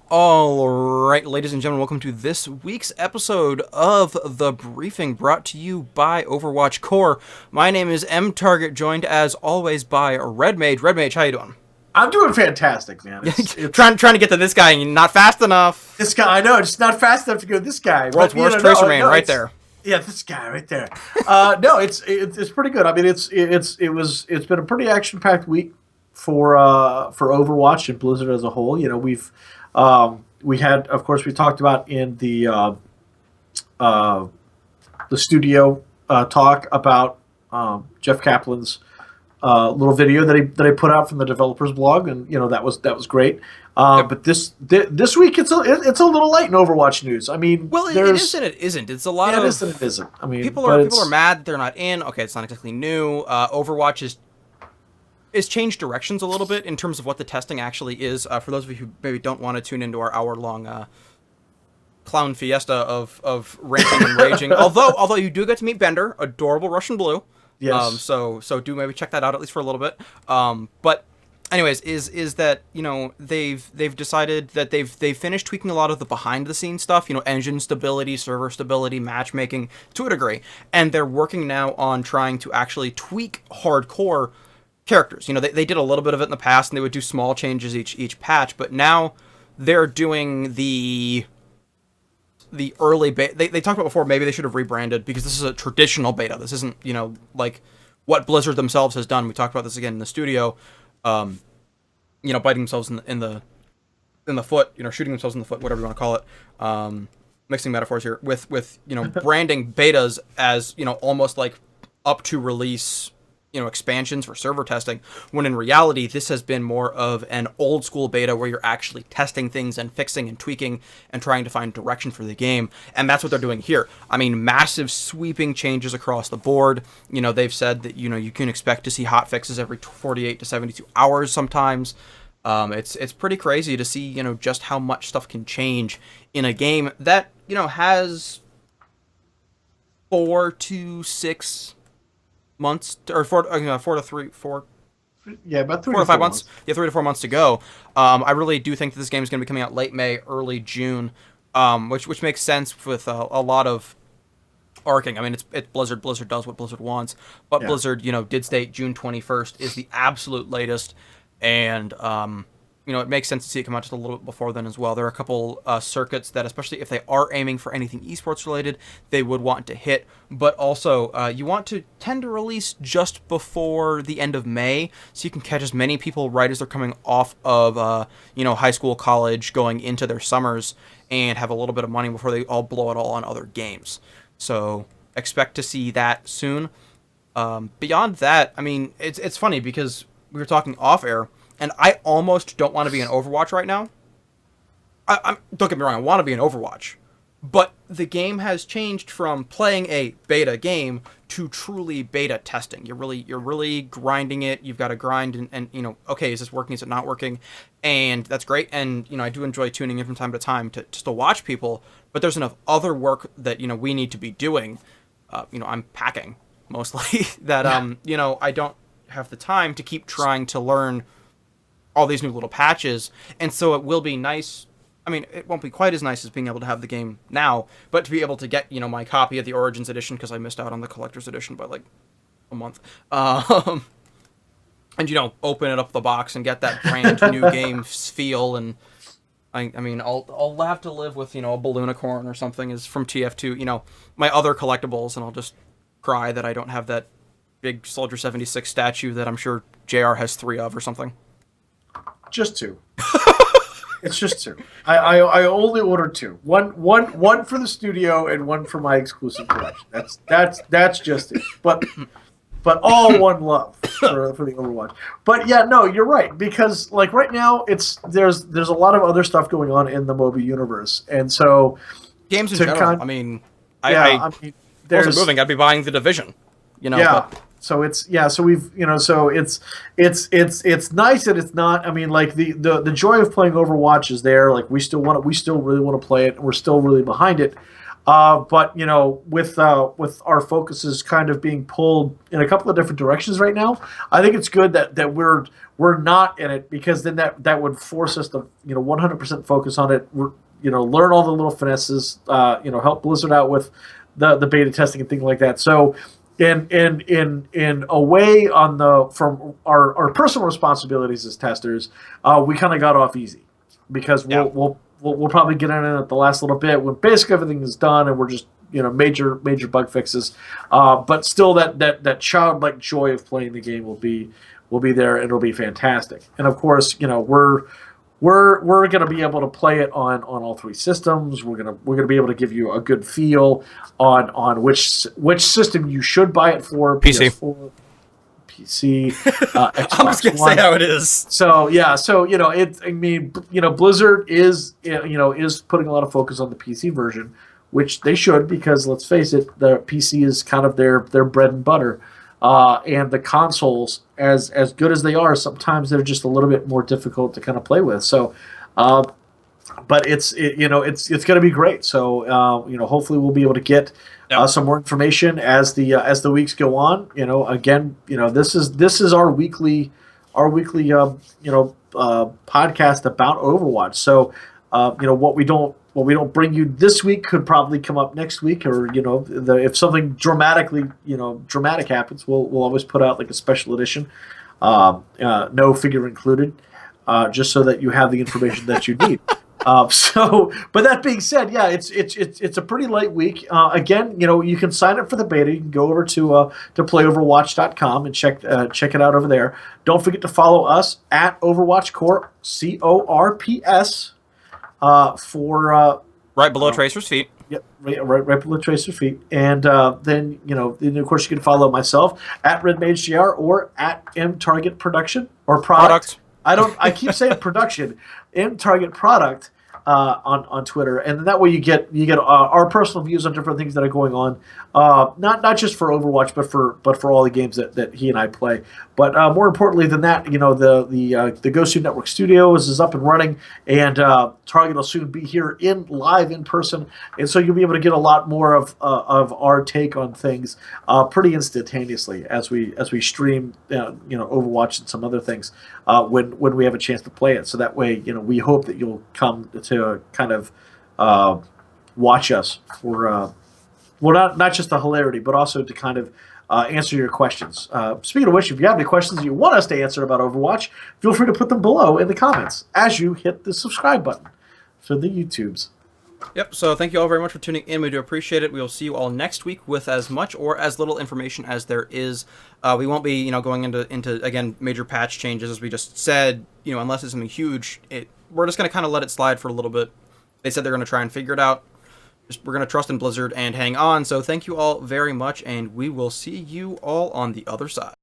All right, ladies and gentlemen, welcome to this week's episode of The Briefing, brought to you by Overwatch Core. My name is MTarget, joined as always by Redmage. Redmage, how you doing? I'm doing fantastic, man. It's trying to get to this guy, and you're not fast enough. this guy. I know, just not fast enough to go this guy. World's worst tracer man, right there. Yeah, this guy right there. No, it's pretty good. I mean, it's been a pretty action packed week for Overwatch and Blizzard as a whole. You know, we had, of course, we talked about in the studio talk about Jeff Kaplan's little video that he put out from the developers blog, and you know that was great. But this week it's a little light in Overwatch news. I mean, well, it is and it isn't. It's a lot of it is and it isn't. I mean, people are mad that they're not in. Okay, it's not exactly new. Overwatch is changed directions a little bit in terms of what the testing actually is. For those of you who maybe don't want to tune into our hour-long clown fiesta of ranting and raging, although you do get to meet Bender, adorable Russian blue. Yes. So do maybe check that out at least for a little bit. But anyways, is that, you know, they've decided that they've finished tweaking a lot of the behind the scenes stuff, you know, engine stability, server stability, matchmaking to a degree, and they're working now on trying to actually tweak hardcore characters. You know, they did a little bit of it in the past, and they would do small changes each patch, but now they're doing the early beta. They talked about before, maybe they should have rebranded, because this is a traditional beta. This isn't, you know, like what Blizzard themselves has done. We talked about this again in the studio. You know, biting themselves in the foot, you know, shooting themselves in the foot, whatever you want to call it. Mixing metaphors here with you know, branding betas as, you know, almost like up to release, you know, expansions for server testing, when in reality this has been more of an old school beta where you're actually testing things and fixing and tweaking and trying to find direction for the game. And that's what they're doing here. I mean, massive sweeping changes across the board. You know, they've said that, you know, you can expect to see hot fixes every 48 to 72 hours sometimes. It's pretty crazy to see, you know, just how much stuff can change in a game that, you know, has 4 to 6 months, or 4 to 3, 4. Yeah, about 4 to 5 months. Yeah, 3 to 4 months to go. I really do think that this game is going to be coming out late May, early June, which makes sense with a lot of arcing. I mean, it's Blizzard. Blizzard does what Blizzard wants, but yeah. Blizzard, you know, did state June 21st is the absolute latest, and you know, it makes sense to see it come out just a little bit before then as well. There are a couple circuits that, especially if they are aiming for anything esports related, they would want to hit. But also, you want to tend to release just before the end of May, so you can catch as many people right as they're coming off of, you know, high school, college, going into their summers, and have a little bit of money before they all blow it all on other games. So expect to see that soon. Beyond that, I mean, it's funny because we were talking off air, and I almost don't want to be in Overwatch right now. Don't get me wrong, I want to be in Overwatch. But the game has changed from playing a beta game to truly beta testing. You're really grinding it. You've got to grind and you know, okay, is this working? Is it not working? And that's great. And, you know, I do enjoy tuning in from time to time to just to watch people. But there's enough other work that, you know, we need to be doing. You know, I'm packing mostly that, you know, I don't have the time to keep trying to learn all these new little patches, and so it will be nice. I mean, it won't be quite as nice as being able to have the game now, but to be able to get, you know, my copy of the Origins edition, because I missed out on the collector's edition by like a month, and, you know, open it up the box and get that brand new game feel. And I mean, I'll have to live with, you know, a Balloonicorn or something is from TF2, you know, my other collectibles, and I'll just cry that I don't have that big Soldier 76 statue that I'm sure JR has 3 of or something. Just 2. It's just 2. I only ordered 2. One for the studio and one for my exclusive collection. That's just it. But all one love for the Overwatch. But yeah, no, you're right, because like right now there's a lot of other stuff going on in the MOBA universe, and so games in general. I mean, I mean, wasn't moving. I'd be buying The Division. You know. Yeah. But So it's so we've so it's nice that it's not. I mean, like the joy of playing Overwatch is there. Like we still really want to play it, and we're still really behind it. But with our focuses kind of being pulled in a couple of different directions right now, I think it's good that we're not in it, because then that would force us to 100% focus on it. Learn all the little finesses. Help Blizzard out with the beta testing and things like that. So, in a way, from our personal responsibilities as testers, we kind of got off easy, because Yeah. we'll probably get in it at the last little bit when basically everything is done and we're just major bug fixes. But still, that childlike joy of playing the game will be there, and it'll be fantastic. And of course, we're going to be able to play it on all three systems. We're gonna be able to give you a good feel on which system you should buy it for: PC. PS4, PC, I'm just Xbox gonna One. say how it is. So yeah, so I mean, Blizzard is putting a lot of focus on the PC version, which they should, because let's face it, the PC is kind of their bread and butter. And the consoles, as good as they are, sometimes they're just a little bit more difficult to kind of play with. So, uh, but it's going to be great. So hopefully we'll be able to get Yep. some more information as the weeks go on. Again, this is our weekly podcast about Overwatch. So what we don't bring you this week could probably come up next week, or if something dramatic happens, we'll always put out like a special edition, no figure included, just so that you have the information that you need. But that being said, yeah, it's a pretty light week. Again, you can sign up for the beta. You can go over to playoverwatch.com and check it out over there. Don't forget to follow us at Overwatch Corp, CORPS, for Right below Tracer's feet. yep, right below Tracer Feet. And then of course you can follow myself at Redmage GR or at MTarget Production or Product. Product. I keep saying production, MTarget Product, on Twitter, and that way you get our personal views on different things that are going on, not just for Overwatch, but for all the games that he and I play. But more importantly than that, the Ghost Network Studios is up and running, and Target will soon be here live in person, and so you'll be able to get a lot more of our take on things pretty instantaneously as we stream Overwatch and some other things when we have a chance to play it. So that way, we hope that you'll come to kind of watch us for not just the hilarity, but also to kind of answer your questions. Speaking of which, if you have any questions you want us to answer about Overwatch, feel free to put them below in the comments as you hit the subscribe button for the YouTubes. Yep, so thank you all very much for tuning in. We do appreciate it. We will see you all next week with as much or as little information as there is. We won't be, going into again, major patch changes, as we just said, unless it's something huge. We're just going to kind of let it slide for a little bit. They said they're going to try and figure it out. We're going to trust in Blizzard and hang on. So thank you all very much, and we will see you all on the other side.